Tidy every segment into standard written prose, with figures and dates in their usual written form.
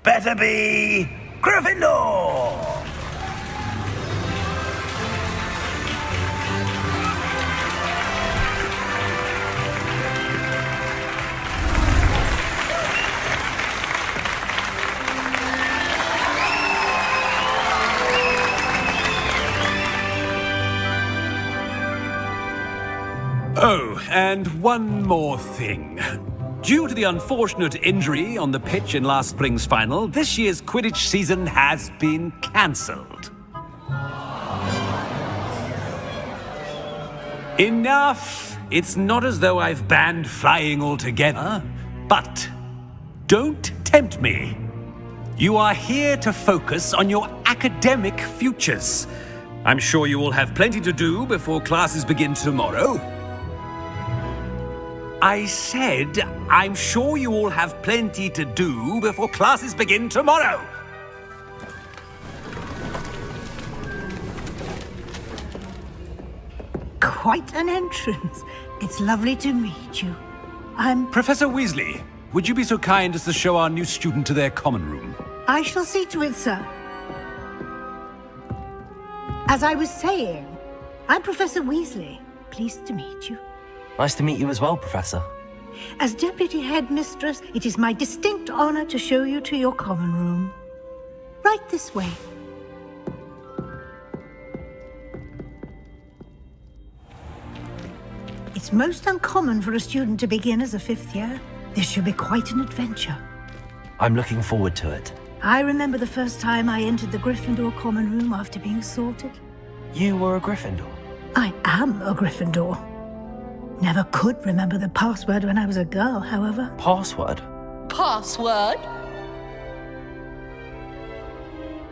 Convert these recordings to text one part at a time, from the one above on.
better be Gryffindor! Oh, and one more thing. Due to the unfortunate injury on the pitch in last spring's final, this year's Quidditch season has been cancelled. Enough! It's not as though I've banned flying altogether, but don't tempt me. You are here to focus on your academic futures. I'm sure you will have plenty to do before classes begin tomorrow. I said, I'm sure you all have plenty to do before classes begin tomorrow. Quite an entrance. It's lovely to meet you. I'm... Professor Weasley, would you be so kind as to show our new student to their common room? I shall see to it, sir. As I was saying, I'm Professor Weasley. Pleased to meet you. Nice to meet you as well, Professor. As Deputy Headmistress, it is my distinct honor to show you to your common room. Right this way. It's most uncommon for a student to begin as a fifth year. This should be quite an adventure. I'm looking forward to it. I remember the first time I entered the Gryffindor common room after being sorted. You were a Gryffindor? I am a Gryffindor. Never could remember the password when I was a girl, however. Password? Password?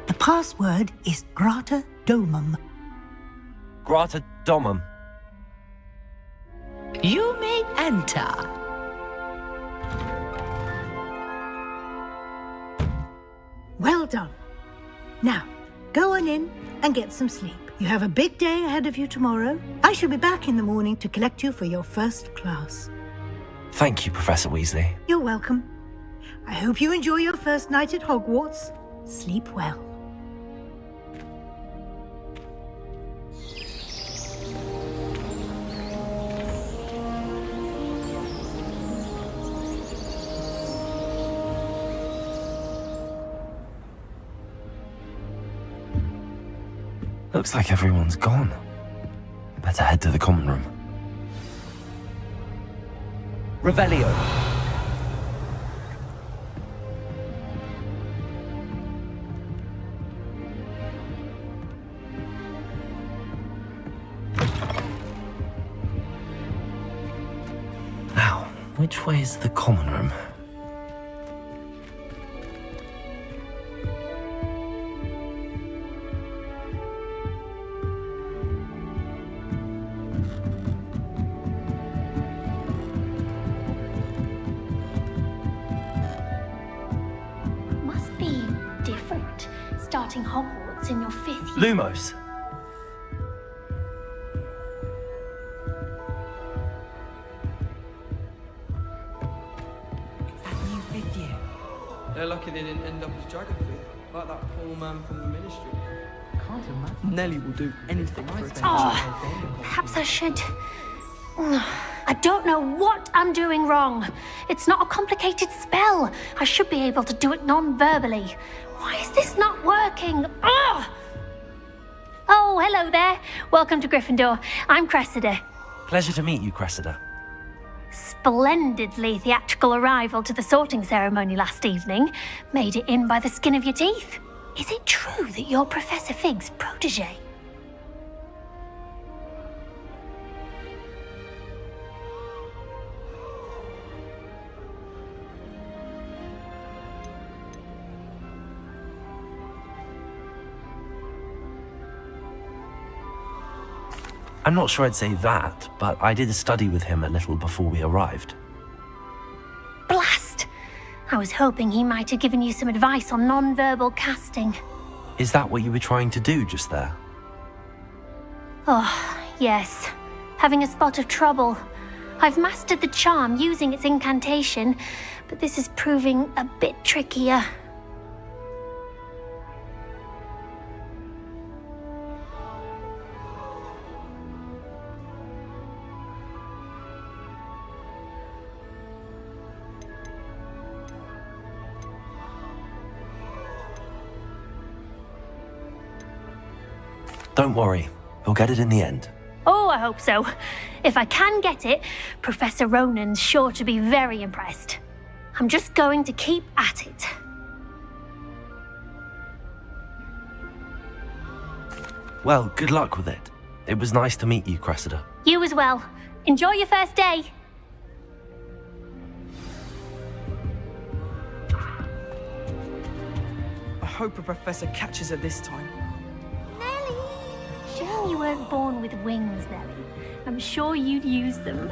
The password is Grata Domum. Grata Domum. You may enter. Well done. Now, go on in and get some sleep. You have a big day ahead of you tomorrow. I shall be back in the morning to collect you for your first class. Thank you, Professor Weasley. You're welcome. I hope you enjoy your first night at Hogwarts. Sleep well. Looks like everyone's gone. Better head to the common room. Revelio. Now, which way is the common room? Starting Hogwarts in your 5th year. Lumos. Is that new 5th year? They're lucky they didn't end up as Dragonfleet, like that poor man from the Ministry. Can't imagine. Nelly will do anything for attention. Perhaps I should... I don't know what I'm doing wrong. It's not a complicated spell. I should be able to do it non-verbally. Why is this not working? Ugh! Oh, hello there. Welcome to Gryffindor. I'm Cressida. Pleasure to meet you, Cressida. Splendidly theatrical arrival to the sorting ceremony last evening. Made it in by the skin of your teeth. Is it true that you're Professor Fig's protege? I'm not sure I'd say that, but I did study with him a little before we arrived. Blast! I was hoping he might have given you some advice on non-verbal casting. Is that what you were trying to do just there? Oh, yes. Having a spot of trouble. I've mastered the charm using its incantation, but this is proving a bit trickier. Don't worry, you'll get it in the end. Oh, I hope so. If I can get it, Professor Ronan's sure to be very impressed. I'm just going to keep at it. Well, good luck with it. It was nice to meet you, Cressida. You as well. Enjoy your first day. I hope a professor catches her this time. Nellie! Sure you weren't born with wings, Nellie. I'm sure you'd use them.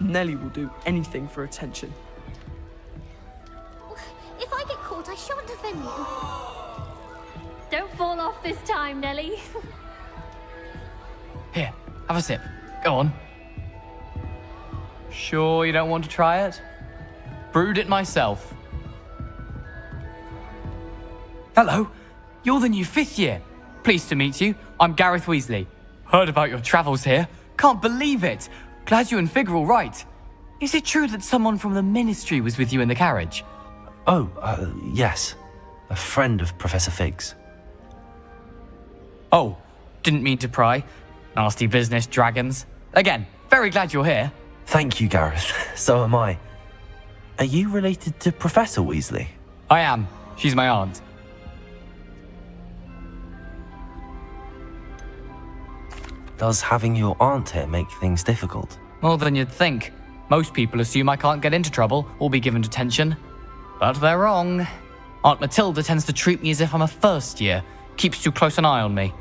Nellie will do anything for attention. If I get caught, I shan't offend you. Don't fall off this time, Nellie. Here, have a sip. Go on. Sure you don't want to try it? Brewed it myself. Hello, you're the new 5th year. Pleased to meet you. I'm Gareth Weasley. Heard about your travels here. Can't believe it. Glad you and Fig are all right. Is it true that someone from the Ministry was with you in the carriage? Oh, yes. A friend of Professor Fig's. Oh, didn't mean to pry. Nasty business, dragons. Again, very glad you're here. Thank you, Gareth. So am I. Are you related to Professor Weasley? I am. She's my aunt. Does having your aunt here make things difficult? More than you'd think. Most people assume I can't get into trouble or be given detention. But they're wrong. Aunt Matilda tends to treat me as if I'm a first year. Keeps too close an eye on me.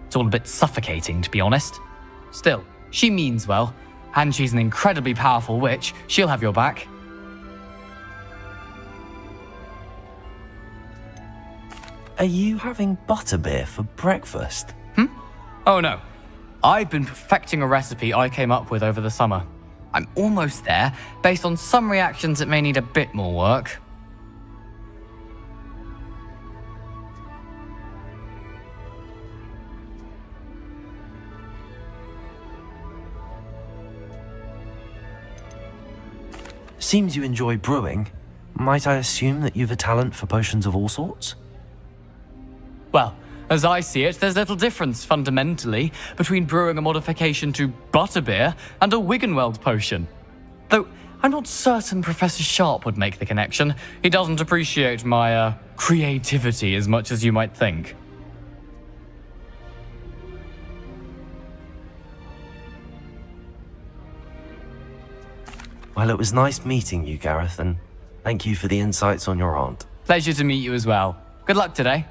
It's all a bit suffocating, to be honest. Still, she means well. And she's an incredibly powerful witch. She'll have your back. Are you having butterbeer for breakfast? Oh no. I've been perfecting a recipe I came up with over the summer. I'm almost there. Based on some reactions, it may need a bit more work. Seems you enjoy brewing. Might I assume that you've a talent for potions of all sorts? Well, as I see it, there's little difference, fundamentally, between brewing a modification to butterbeer and a Wiggenweld potion. Though, I'm not certain Professor Sharp would make the connection. He doesn't appreciate my, creativity as much as you might think. Well, it was nice meeting you, Gareth, and thank you for the insights on your aunt. Pleasure to meet you as well. Good luck today.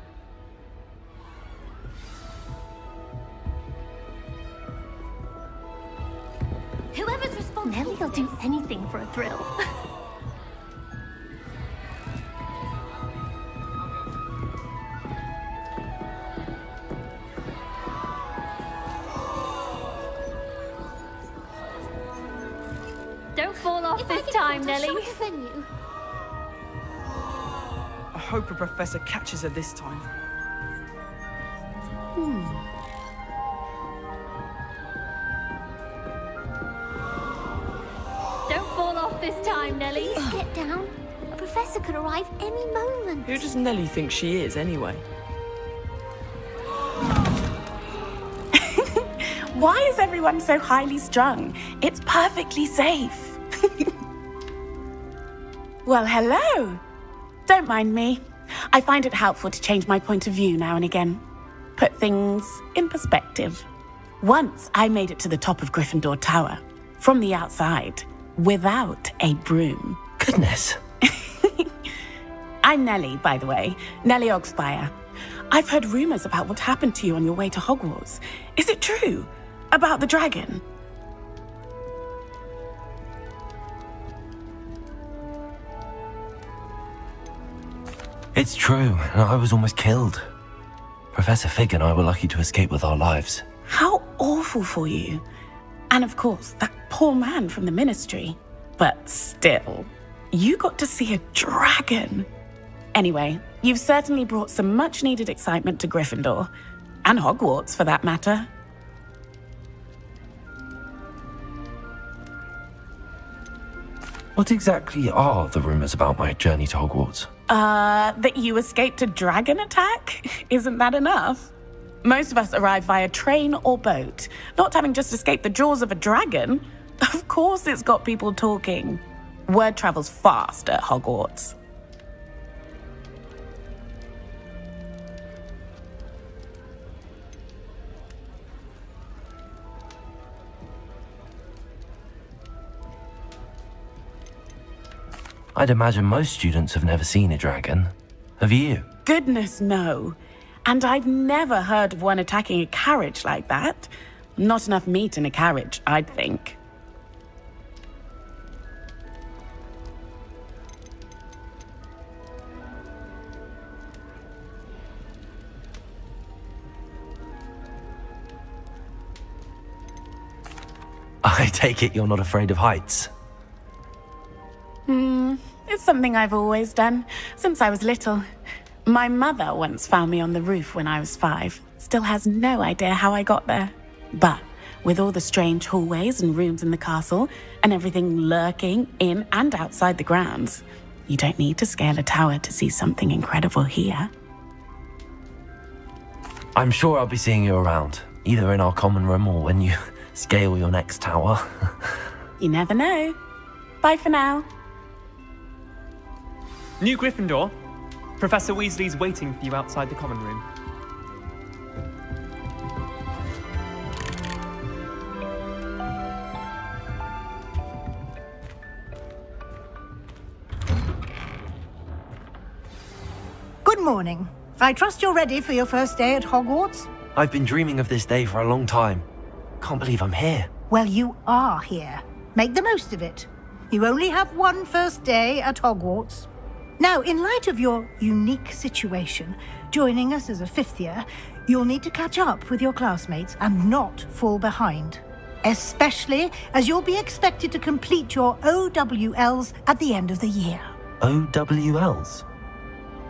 Whoever's responsible. Nellie'll do anything for a thrill. Don't fall off this time, Nellie. I hope a professor catches her this time. Don't fall off this time, Nellie. Please get down. A professor could arrive any moment. Who does Nellie think she is, anyway? Why is everyone so highly strung? It's perfectly safe. Well, hello. Don't mind me. I find it helpful to change my point of view now and again. Put things in perspective. Once I made it to the top of Gryffindor Tower, from the outside, without a broom. Goodness. I'm Nellie, by the way. Nellie Ogspire. I've heard rumors about what happened to you on your way to Hogwarts. Is it true? About the dragon? It's true, and I was almost killed. Professor Fig and I were lucky to escape with our lives. How awful for you. And of course, that poor man from the Ministry. But still, you got to see a dragon. Anyway, you've certainly brought some much-needed excitement to Gryffindor. And Hogwarts, for that matter. What exactly are the rumors about my journey to Hogwarts? That you escaped a dragon attack? Isn't that enough? Most of us arrive via train or boat, not having just escaped the jaws of a dragon. Of course it's got people talking. Word travels fast at Hogwarts. I'd imagine most students have never seen a dragon. Have you? Goodness, no. And I've never heard of one attacking a carriage like that. Not enough meat in a carriage, I'd think. I take it you're not afraid of heights. It's something I've always done, since I was little. My mother once found me on the roof when I was 5. Still has no idea how I got there. But with all the strange hallways and rooms in the castle, and everything lurking in and outside the grounds, you don't need to scale a tower to see something incredible here. I'm sure I'll be seeing you around, either in our common room or when you scale your next tower. You never know. Bye for now. New Gryffindor. Professor Weasley's waiting for you outside the common room. Good morning. I trust you're ready for your first day at Hogwarts? I've been dreaming of this day for a long time. Can't believe I'm here. Well, you are here. Make the most of it. You only have one first day at Hogwarts. Now, in light of your unique situation, joining us as a 5th year, you'll need to catch up with your classmates and not fall behind. Especially as you'll be expected to complete your OWLs at the end of the year. OWLs?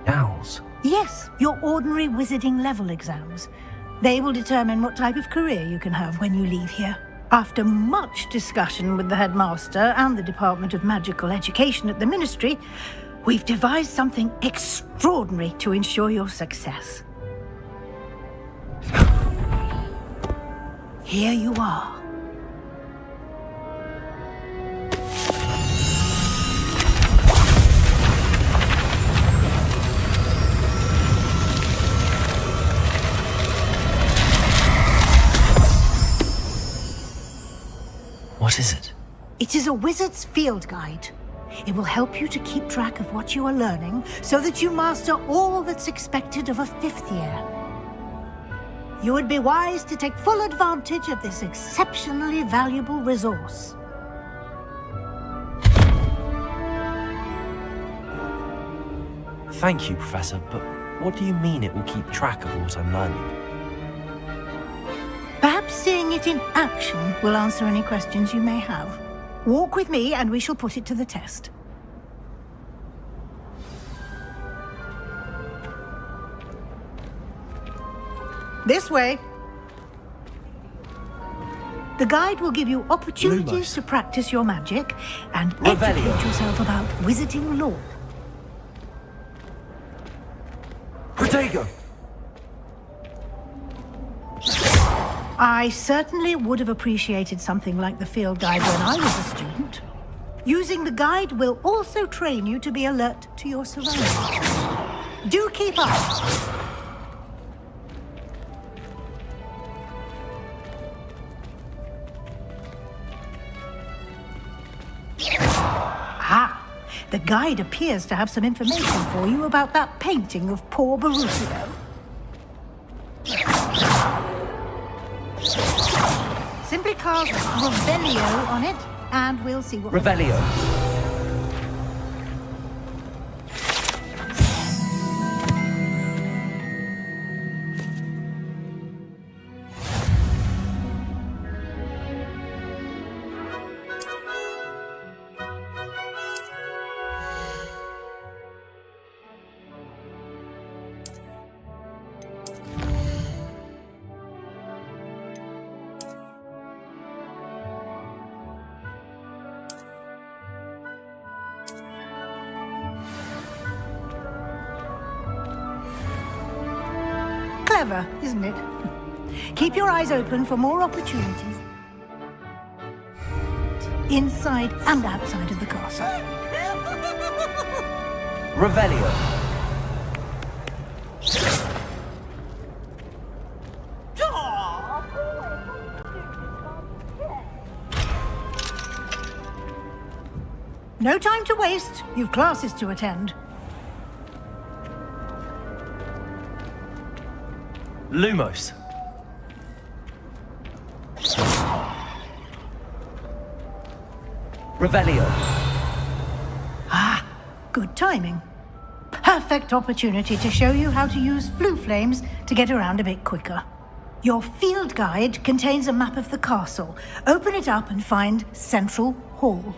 Owls? Yes, your ordinary wizarding level exams. They will determine what type of career you can have when you leave here. After much discussion with the headmaster and the Department of Magical Education at the Ministry, we've devised something extraordinary to ensure your success. Here you are. What is it? It is a wizard's field guide. It will help you to keep track of what you are learning so that you master all that's expected of a 5th year. You would be wise to take full advantage of this exceptionally valuable resource. Thank you, Professor, but what do you mean it will keep track of what I'm learning? Perhaps seeing it in action will answer any questions you may have. Walk with me and we shall put it to the test. This way. The guide will give you opportunities to practice your magic and educate yourself about wizarding lore. Protego! I certainly would have appreciated something like the field guide when I was a student. Using the guide will also train you to be alert to your surroundings. Do keep up! Ah, the guide appears to have some information for you about that painting of poor Barusio. Simply cast Revelio on it, and we'll see what... Revelio. Clever, isn't it? Keep your eyes open for more opportunities. Inside and outside of the castle. Revelio. No time to waste. You've classes to attend. Lumos. Revelio. Ah, good timing. Perfect opportunity to show you how to use flue flames to get around a bit quicker. Your field guide contains a map of the castle. Open it up and find Central Hall.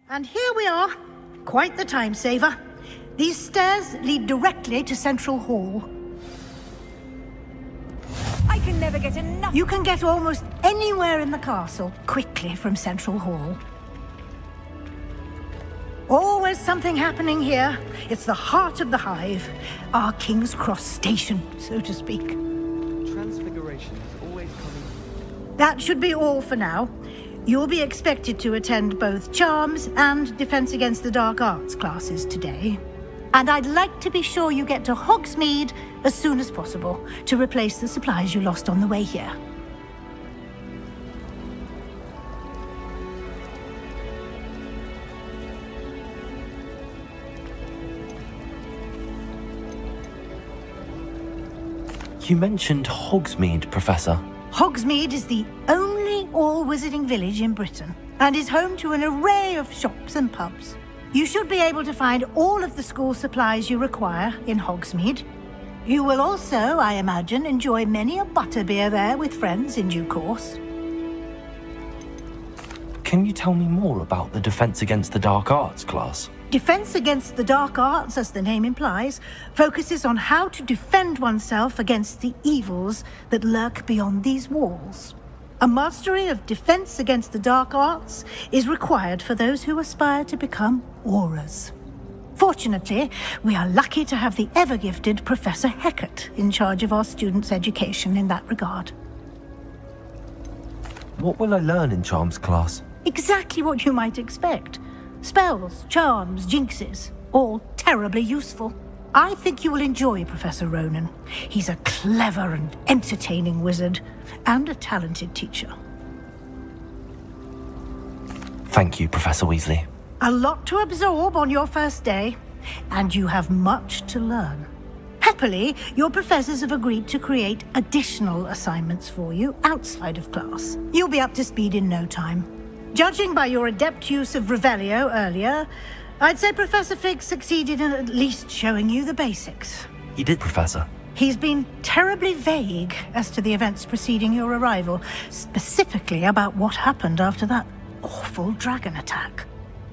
And here we are. Quite the time saver. These stairs lead directly to Central Hall. I can never get enough. You can get almost anywhere in the castle quickly from Central Hall. Always something happening here. It's the heart of the hive. Our King's Cross station, so to speak. Transfiguration is always coming. That should be all for now. You'll be expected to attend both Charms and Defense Against the Dark Arts classes today. And I'd like to be sure you get to Hogsmeade as soon as possible to replace the supplies you lost on the way here. You mentioned Hogsmeade, Professor. Hogsmeade is the only all-wizarding village in Britain and is home to an array of shops and pubs. You should be able to find all of the school supplies you require in Hogsmeade. You will also, I imagine, enjoy many a butterbeer there with friends in due course. Can you tell me more about the Defense Against the Dark Arts class? Defense Against the Dark Arts, as the name implies, focuses on how to defend oneself against the evils that lurk beyond these walls. A mastery of Defense Against the Dark Arts is required for those who aspire to become Aurors. Fortunately, we are lucky to have the ever-gifted Professor Hecat in charge of our students' education in that regard. What will I learn in Charms class? Exactly what you might expect. Spells, charms, jinxes, all terribly useful. I think you will enjoy Professor Ronan. He's a clever and entertaining wizard, and a talented teacher. Thank you, Professor Weasley. A lot to absorb on your first day, and you have much to learn. Happily, your professors have agreed to create additional assignments for you outside of class. You'll be up to speed in no time. Judging by your adept use of Revelio earlier, I'd say Professor Fig succeeded in at least showing you the basics. He did, Professor. He's been terribly vague as to the events preceding your arrival, specifically about what happened after that awful dragon attack.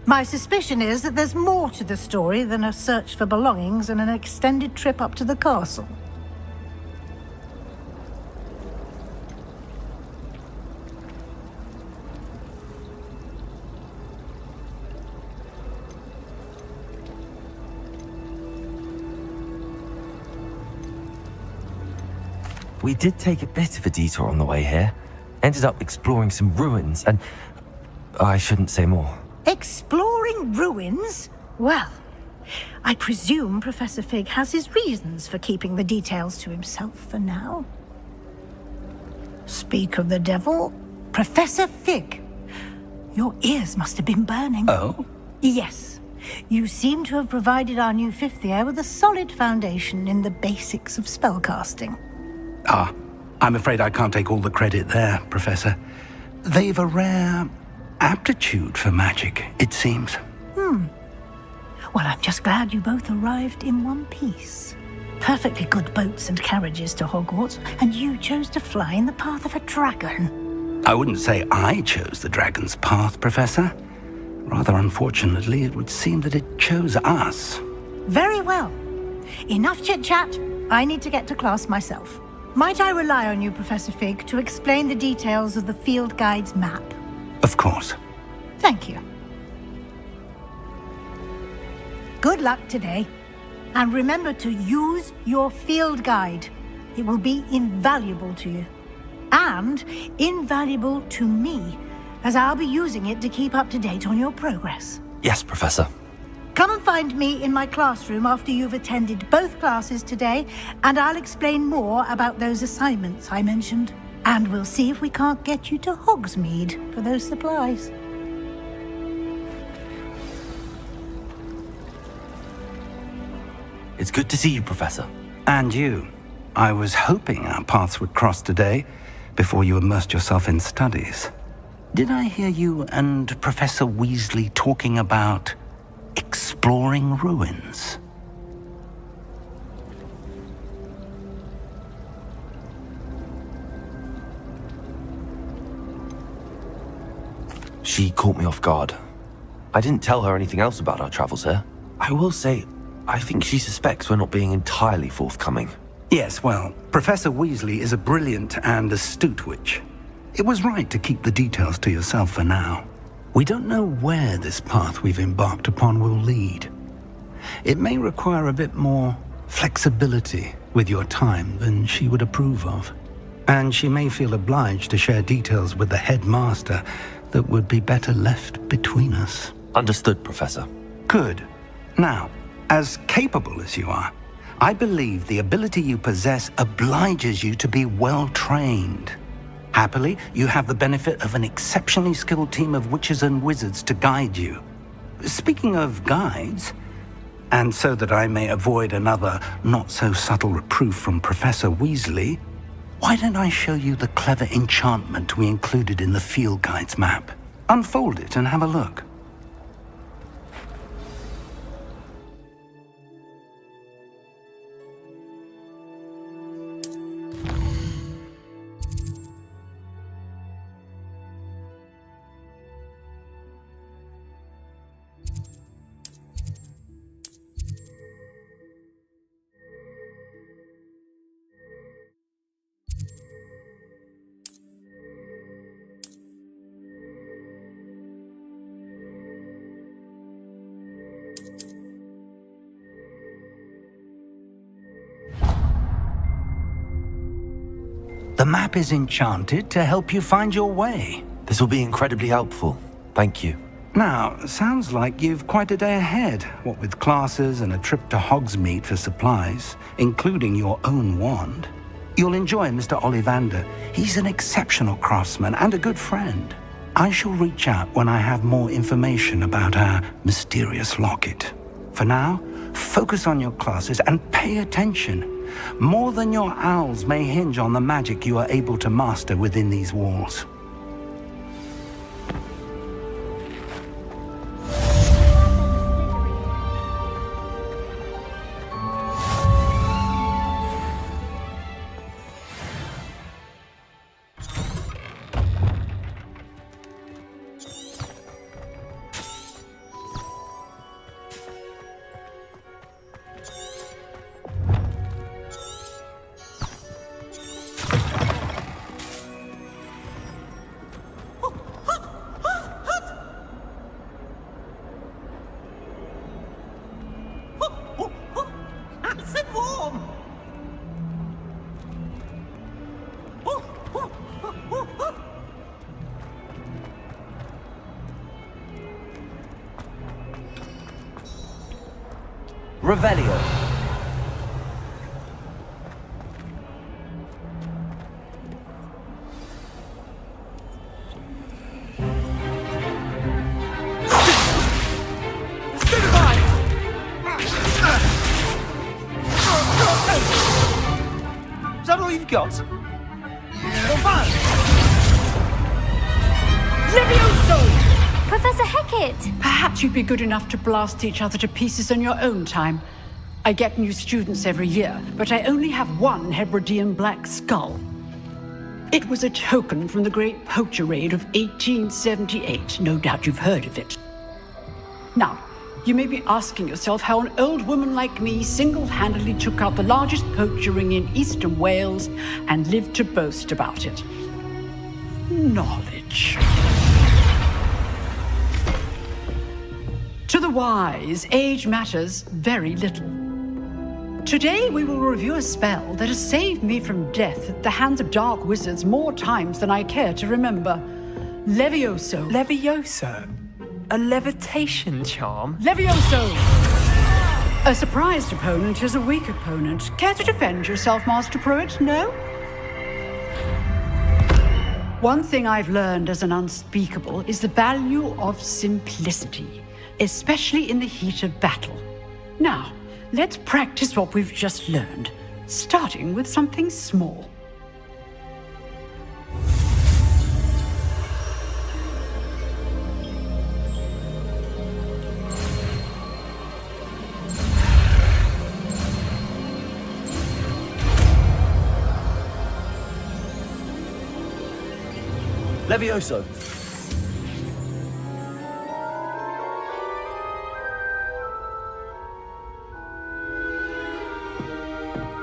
My suspicion is that there's more to the story than a search for belongings and an extended trip up to the castle. We did take a bit of a detour on the way here. Ended up exploring some ruins and... I shouldn't say more. Exploring ruins? Well, I presume Professor Fig has his reasons for keeping the details to himself for now. Speak of the devil, Professor Fig. Your ears must have been burning. Oh? Yes. You seem to have provided our new fifth year with a solid foundation in the basics of spellcasting. Ah, I'm afraid I can't take all the credit there, Professor. They've a rare aptitude for magic, it seems. Well, I'm just glad you both arrived in one piece. Perfectly good boats and carriages to Hogwarts, and you chose to fly in the path of a dragon. I wouldn't say I chose the dragon's path, Professor. Rather unfortunately, it would seem that it chose us. Very well. Enough chit-chat. I need to get to class myself. Might I rely on you, Professor Fig, to explain the details of the field guide's map? Of course. Thank you. Good luck today. And remember to use your field guide. It will be invaluable to you. And invaluable to me, as I'll be using it to keep up to date on your progress. Yes, Professor. Come and find me in my classroom after you've attended both classes today, and I'll explain more about those assignments I mentioned. And we'll see if we can't get you to Hogsmeade for those supplies. It's good to see you, Professor. And you. I was hoping our paths would cross today, before you immersed yourself in studies. Did I hear you and Professor Weasley talking about exploring ruins? She caught me off guard. I didn't tell her anything else about our travels here. I will say, I think she suspects we're not being entirely forthcoming. Yes, well, Professor Weasley is a brilliant and astute witch. It was right to keep the details to yourself for now. We don't know where this path we've embarked upon will lead. It may require a bit more flexibility with your time than she would approve of. And she may feel obliged to share details with the headmaster that would be better left between us. Understood, Professor. Good. Now, as capable as you are, I believe the ability you possess obliges you to be well-trained. Happily, you have the benefit of an exceptionally skilled team of witches and wizards to guide you. Speaking of guides, and so that I may avoid another not-so-subtle reproof from Professor Weasley, why don't I show you the clever enchantment we included in the field guide's map? Unfold it and have a look. The map is enchanted to help you find your way. This will be incredibly helpful. Thank you. Now, sounds like you've quite a day ahead, what with classes and a trip to Hogsmeade for supplies, including your own wand. You'll enjoy Mr. Ollivander. He's an exceptional craftsman and a good friend. I shall reach out when I have more information about our mysterious locket. For now, focus on your classes and pay attention. More than your owls may hinge on the magic you are able to master within these walls. Revelio. Is that all you've got? Levioso! Professor Hecat! Perhaps you'd be good enough to blast each other to pieces on your own time. I get new students every year, but I only have one Hebridean black skull. It was a token from the Great Poacher Raid of 1878. No doubt you've heard of it. Now, you may be asking yourself how an old woman like me single-handedly took out the largest poacher ring in eastern Wales and lived to boast about it. Knowledge. To the wise, age matters very little. Today we will review a spell that has saved me from death at the hands of dark wizards more times than I care to remember. Levioso. Levioso? A levitation charm? Levioso! A surprised opponent is a weak opponent. Care to defend yourself, Master Pruitt? No? One thing I've learned as an unspeakable is the value of simplicity, especially in the heat of battle. Now, let's practice what we've just learned, starting with something small. Levioso!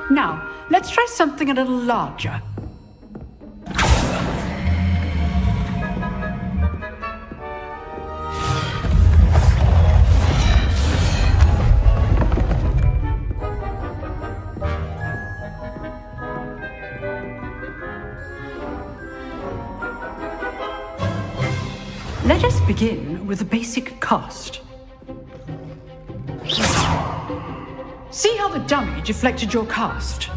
Now, let's try something a little larger. Let us begin with the basic cast. See how the dummy deflected your cast?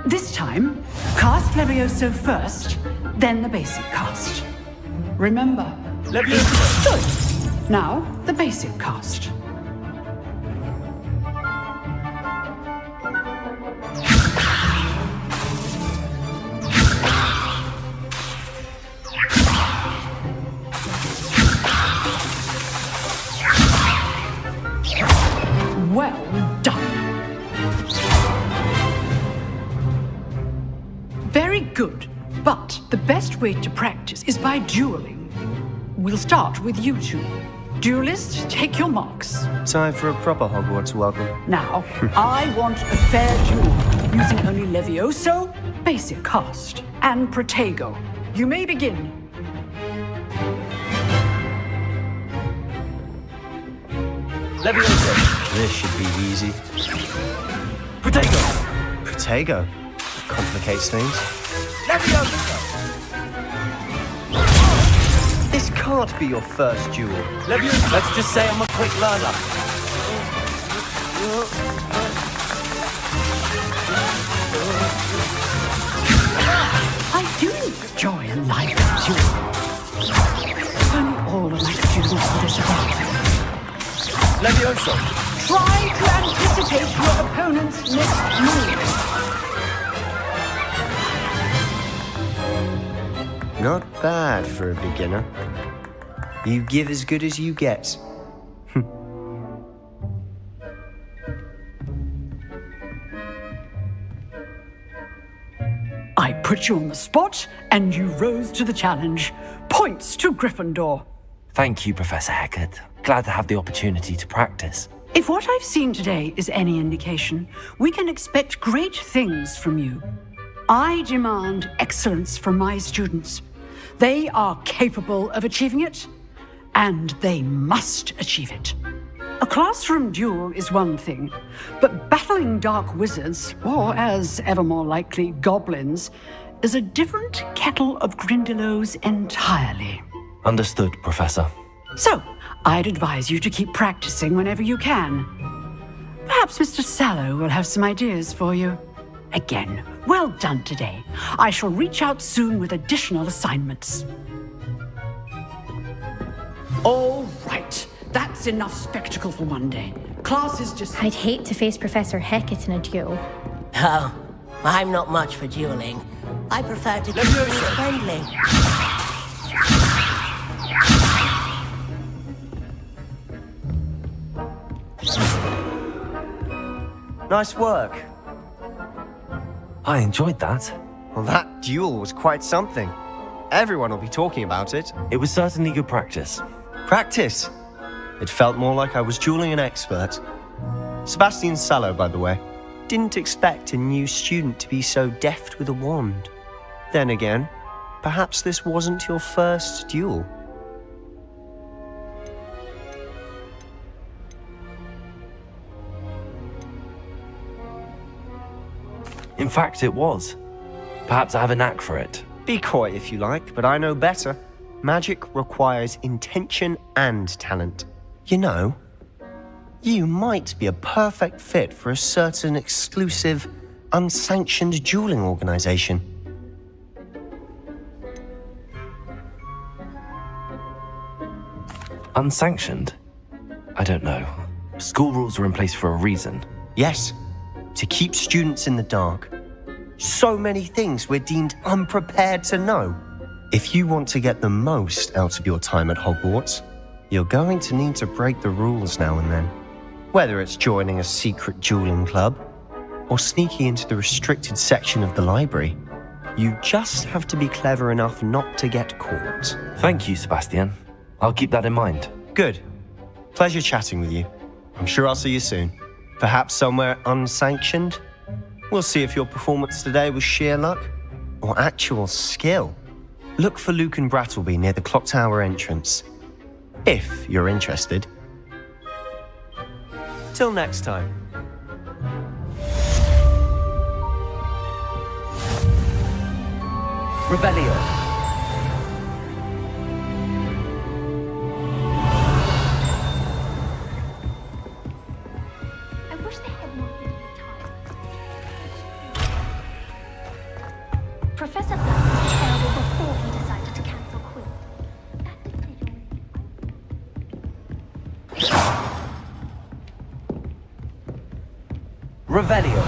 This time, cast Levioso first, then the basic cast. Remember, Levioso! Good. Now, the basic cast. Well done. Very good, but the best way to practice is by dueling. We'll start with you two. Duelists, take your marks. Time for a proper Hogwarts welcome. Now, I want a fair duel, using only Levioso, basic cast, and Protego. You may begin. Levioso! This should be easy. Protego! Protego? Complicates things. Levioso! This can't be your first duel. Levioso! Let's just say I'm a quick learner. I do enjoy a lively duel. If only all of my students were this about. Levioso! Try to anticipate your opponent's next move. Not bad for a beginner. You give as good as you get. I put you on the spot, and you rose to the challenge. Points to Gryffindor. Thank you, Professor Hecat. Glad to have the opportunity to practice. If what I've seen today is any indication, we can expect great things from you. I demand excellence from my students. They are capable of achieving it, and they must achieve it. A classroom duel is one thing, but battling dark wizards, or as ever more likely, goblins, is a different kettle of Grindylows entirely. Understood, Professor. So, I'd advise you to keep practicing whenever you can. Perhaps Mr. Sallow will have some ideas for you. Again, well done today. I shall reach out soon with additional assignments. All right. That's enough spectacle for one day. Class is just... I'd hate to face Professor Hecat in a duel. Oh, I'm not much for dueling. I prefer to keep things friendly. Nice work. I enjoyed that. Well, that duel was quite something. Everyone will be talking about it. It was certainly good practice. Practice? It felt more like I was dueling an expert. Sebastian Sallow, by the way. Didn't expect a new student to be so deft with a wand. Then again, perhaps this wasn't your first duel. In fact, it was. Perhaps I have a knack for it. Be coy if you like, but I know better. Magic requires intention and talent. You know, you might be a perfect fit for a certain exclusive, unsanctioned dueling organization. Unsanctioned? I don't know. School rules are in place for a reason. Yes, to keep students in the dark. So many things we're deemed unprepared to know. If you want to get the most out of your time at Hogwarts, you're going to need to break the rules now and then. Whether it's joining a secret dueling club or sneaking into the restricted section of the library, you just have to be clever enough not to get caught. Thank you, Sebastian. I'll keep that in mind. Good. Pleasure chatting with you. I'm sure I'll see you soon. Perhaps somewhere unsanctioned? We'll see if your performance today was sheer luck or actual skill. Look for Luke and Brattleby near the clock tower entrance, if you're interested. Till next time. Revelio. I wish they had not been retired. Professor Black was terrible before he decided to cancel Quill. Revelio.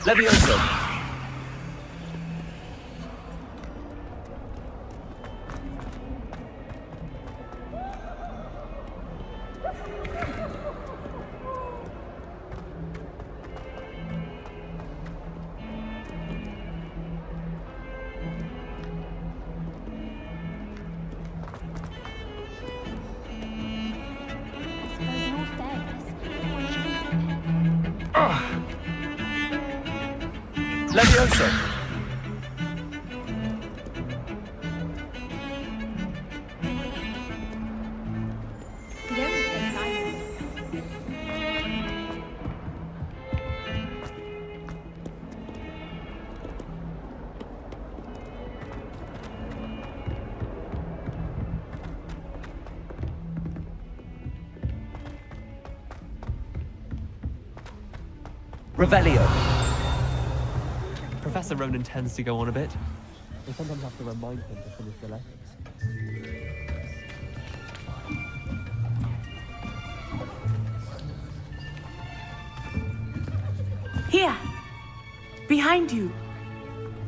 Levioso. Levioso. Revelio. Professor Ronan tends to go on a bit. We sometimes have to remind him to finish the lessons. Here. Behind you.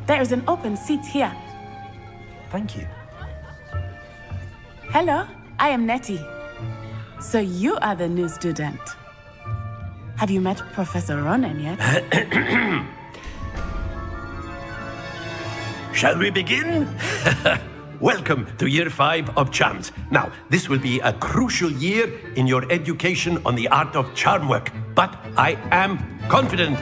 There is an open seat here. Thank you. Hello, I am Nettie. So you are the new student. Have you met Professor Ronan yet? Shall we begin? Welcome to Year 5 of Charms. Now, this will be a crucial year in your education on the art of charm work, but I am confident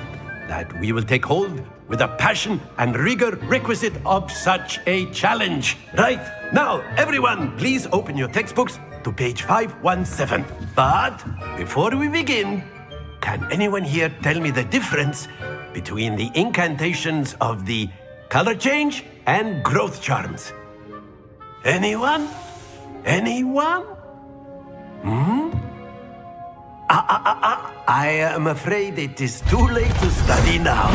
that we will take hold with the passion and rigor requisite of such a challenge. Right, now, everyone, please open your textbooks to page 517. But before we begin, Can anyone here tell me the difference between the incantations of the color change and growth charms? Anyone? Anyone? I am afraid it is too late to study now.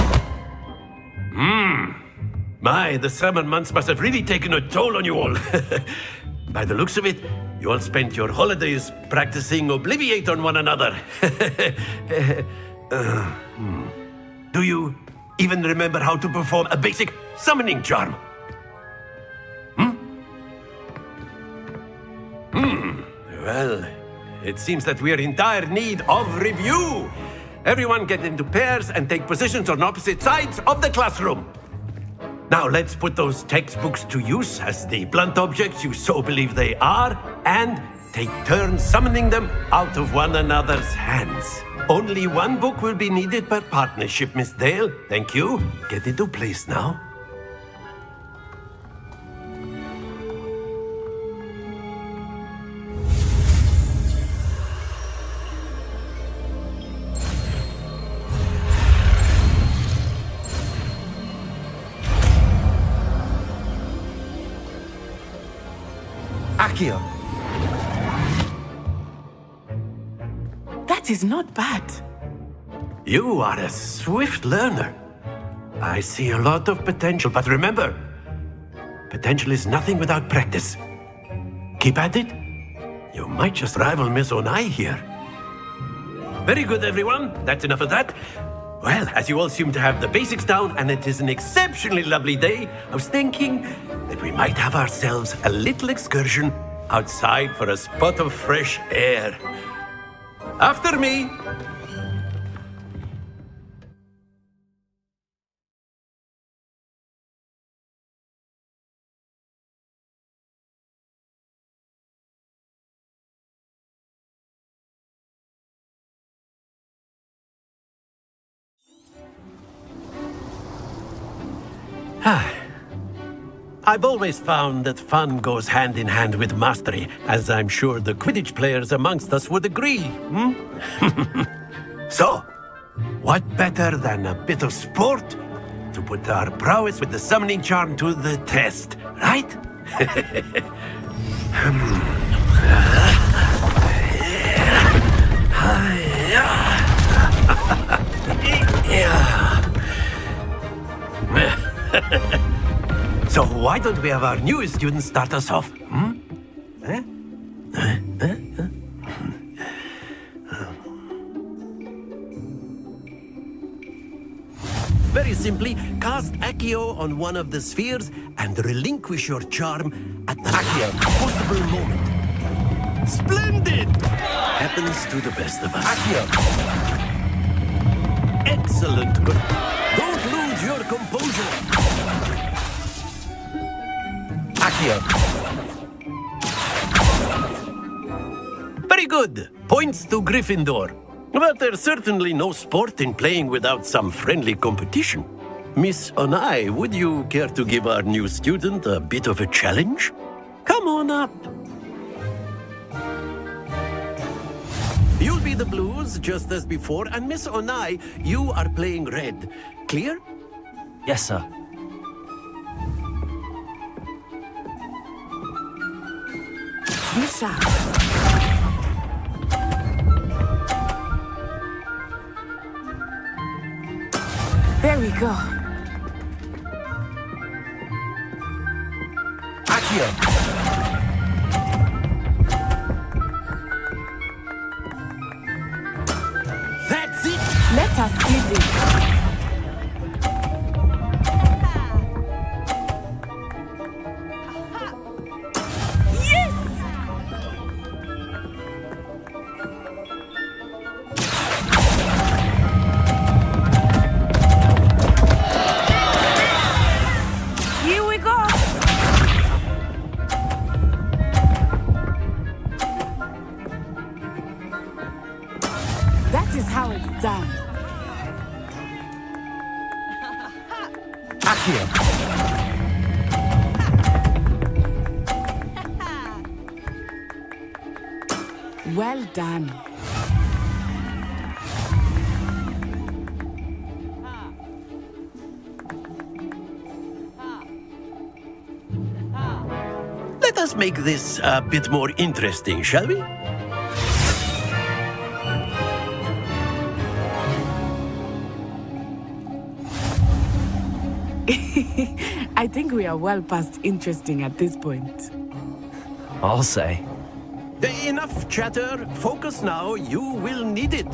My, the summer months must have really taken a toll on you all. By the looks of it, you all spent your holidays practicing Obliviate on one another. Do you even remember how to perform a basic summoning charm? Well, it seems that we are in dire need of review. Everyone get into pairs and take positions on opposite sides of the classroom. Now let's put those textbooks to use as the blunt objects you so believe they are, and take turns summoning them out of one another's hands. Only one book will be needed per partnership, Miss Dale. Thank you. Get into place now. Accio. That is not bad. You are a swift learner. I see a lot of potential, but remember, potential is nothing without practice. Keep at it. You might just rival Miss Onai here. Very good, everyone. That's enough of that. Well, as you all seem to have the basics down, and it is an exceptionally lovely day, I was thinking that we might have ourselves a little excursion outside for a spot of fresh air. After me! I've always found that fun goes hand in hand with mastery, as I'm sure the Quidditch players amongst us would agree. So, what better than a bit of sport to put our prowess with the summoning charm to the test, right? So why don't we have our newest student start us off? Very simply, cast Accio on one of the spheres and relinquish your charm at the possible moment. Splendid! Happens to the best of us. Accio! Excellent. Don't lose your composure. Accio. Very good. Points to Gryffindor. But there's certainly no sport in playing without some friendly competition. Miss Onai, would you care to give our new student a bit of a challenge? Come on up. You'll be the blues, just as before, and Miss Onai, you are playing red. Clear? Yes, sir. Misha. There we go. Accio. That's it. Let us do this. Well done. let's make this a bit more interesting, shall we? I think we are well past interesting at this point. I'll say. Enough chatter. Focus now. You will need it.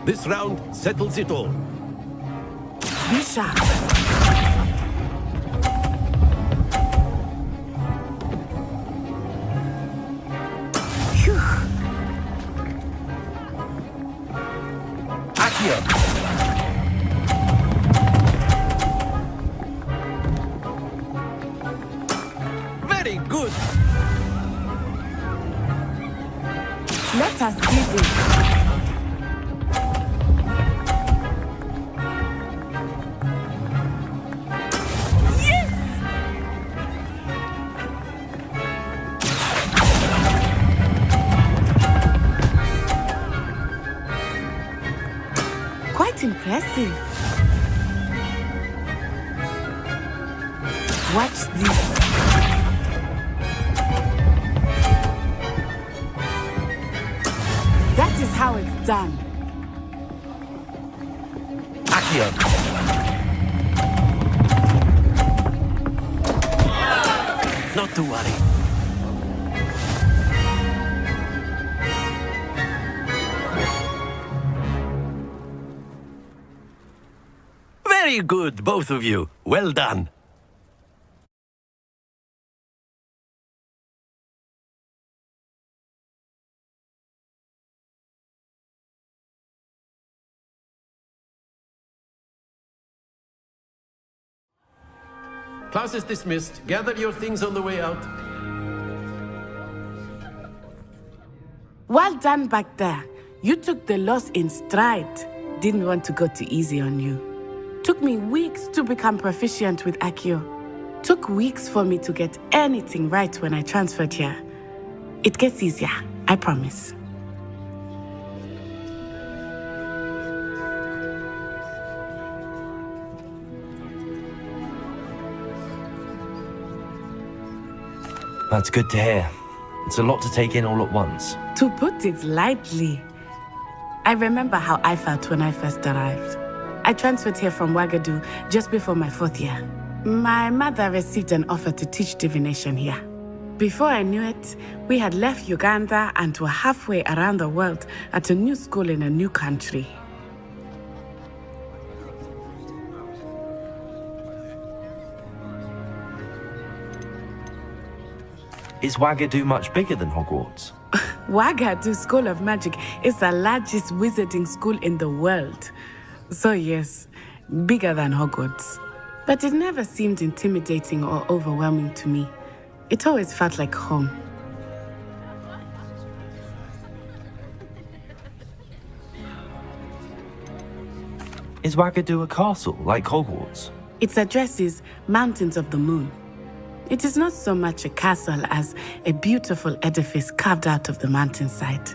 This round settles it all. Be sharp. Phew. Accio. Very good. Let us see this. Yes! Quite impressive. Watch this. That is how it's done. Accio. Not to worry. Very good, both of you. Well done. Class is dismissed. Gather your things on the way out. Well done back there. You took the loss in stride. Didn't want to go too easy on you. Took me weeks to become proficient with Accio. Took weeks for me to get anything right when I transferred here. It gets easier, I promise. That's good to hear. It's a lot to take in all at once. To put it lightly, I remember how I felt when I first arrived. I transferred here from Wagadu just before my 4th year. My mother received an offer to teach divination here. Before I knew it, we had left Uganda and were halfway around the world at a new school in a new country. Is Wagadu much bigger than Hogwarts? Wagadu School of Magic is the largest wizarding school in the world. So yes, bigger than Hogwarts. But it never seemed intimidating or overwhelming to me. It always felt like home. Is Wagadu a castle, like Hogwarts? Its address is Mountains of the Moon. It is not so much a castle as a beautiful edifice carved out of the mountainside.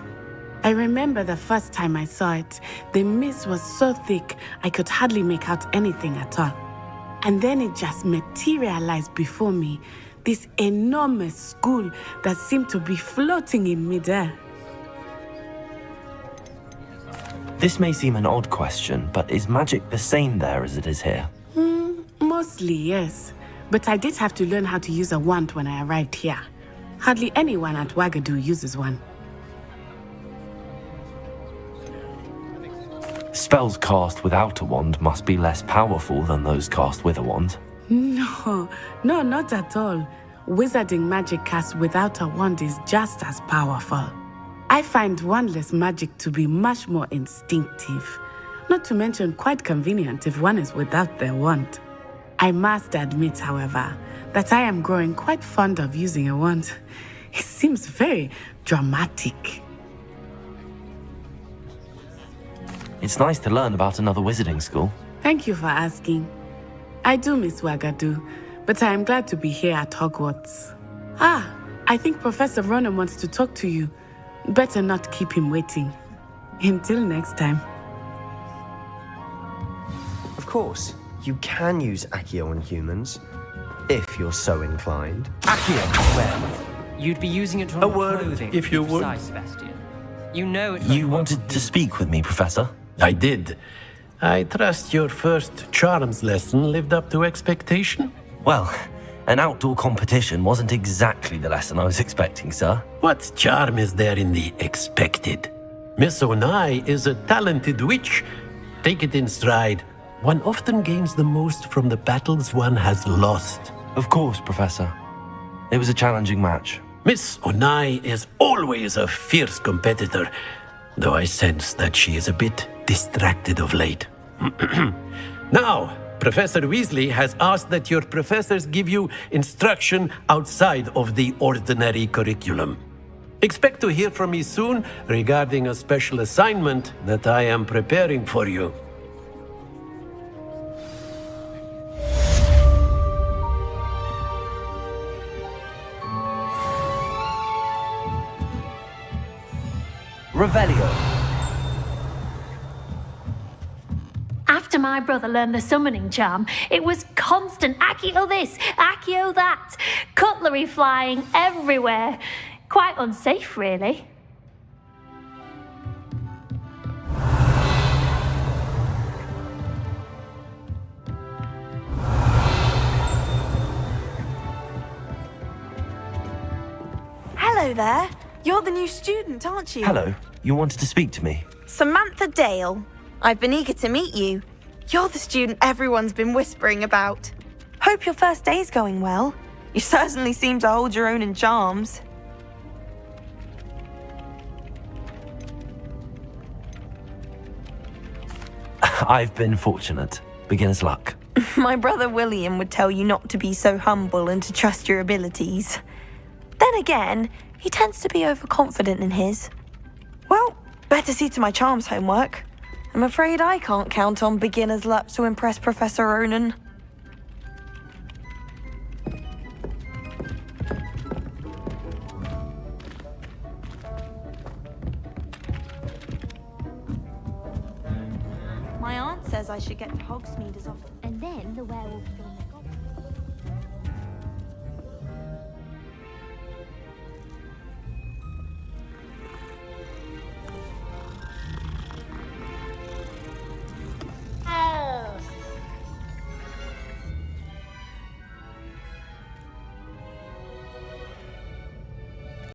I remember the first time I saw it, the mist was so thick I could hardly make out anything at all. And then it just materialized before me, this enormous school that seemed to be floating in midair. This may seem an odd question, but is magic the same there as it is here? Mostly, yes. But I did have to learn how to use a wand when I arrived here. Hardly anyone at Wagadu uses one. Spells cast without a wand must be less powerful than those cast with a wand. No, not at all. Wizarding magic cast without a wand is just as powerful. I find wandless magic to be much more instinctive. Not to mention quite convenient if one is without their wand. I must admit, however, that I am growing quite fond of using a wand. It seems very dramatic. It's nice to learn about another wizarding school. Thank you for asking. I do miss Wagadu, but I am glad to be here at Hogwarts. I think Professor Ronan wants to talk to you. Better not keep him waiting. Until next time. Of course, you can use Accio on humans. if you're so inclined. You'd be using it to A word, clothing, if you would. precise, Sebastian. You know it. You wanted to speak with me, Professor? I did. I trust your first charms lesson lived up to expectation? Well, an outdoor competition wasn't exactly the lesson I was expecting, sir. What charm is there in the expected? Miss Onai is a talented witch. Take it in stride. One often gains the most from the battles one has lost. Of course, Professor. It was a challenging match. Miss Onai is always a fierce competitor, though I sense that she is a bit distracted of late. Now, Professor Weasley has asked that your professors give you instruction outside of the ordinary curriculum. Expect to hear from me soon regarding a special assignment that I am preparing for you. Revelio. After my brother learned the summoning charm, it was constant Accio this, Accio that, cutlery flying everywhere. Quite unsafe, really. Hello there. You're the new student, aren't you? Hello. You wanted to speak to me? Samantha Dale. I've been eager to meet you. You're the student everyone's been whispering about. Hope your first day's going well. You certainly seem to hold your own in charms. I've been fortunate. Beginner's luck. My brother William would tell you not to be so humble and to trust your abilities. Then again, he tends to be overconfident in his. Well, better see to my charms homework. I'm afraid I can't count on beginner's luck to impress Professor Ronan. My aunt says I should get to Hogsmeade as often. And then the werewolf